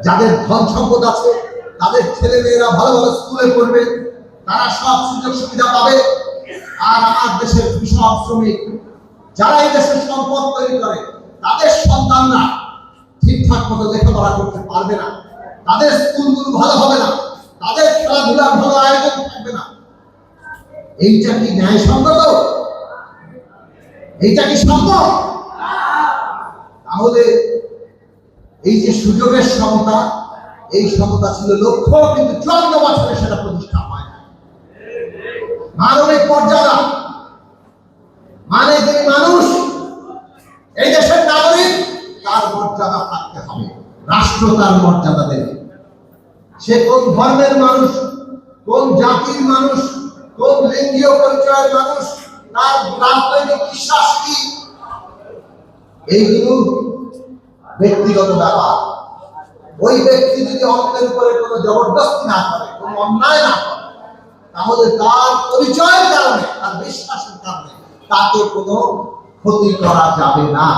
যাদের ধন সম্পদ আছে, তাদের ছেলে মেয়েরা ভালো ভালো স্কুলে পড়বে, তারা সব সুযোগ সুবিধা পাবে। আর আমার দেশের কৃষক শ্রমিক যারা এই দেশের সম্পদ তৈরি করে, তাদের সন্তানরা ঠিকঠাক মতো লেখাপড়া করতে পারবে না, তাদের স্কুলগুলো ভালো হবে না, তাদের খেলাধুলার ভালো আয়োজন থাকবে না। এইটা কি ন্যায়সঙ্গত? এইটা কি সম্ভব? তাহলে এই যে সুযোগের সমতা, এই সমতা ছিল লক্ষ্য, কিন্তু 54 বছরে সেটা প্রতিষ্ঠা হয় না। মানবিক মর্যাদা মানে যে মানুষ এই দেশের নাগরিক, তার মর্যাদা থাকতে হবে, রাষ্ট্র তার মর্যাদা দেবে। সে কোন ধর্মের মানুষ, কোন জাতির মানুষ, কোন লিঙ্গীয় পরিচয়ের মানুষ, তার রাজনৈতিক বিশ্বাস কি, এইগুলো ব্যক্তিগত ব্যাপার। ওই ব্যক্তি যদি অন্যের উপরে কোনো জবরদস্তি না করে, কোনো অন্যায় না করে, তাহলে তার পরিচয়ের কারণে, তার বিশ্বাসের কারণে তাকে কোনো ক্ষতি করা যাবে না।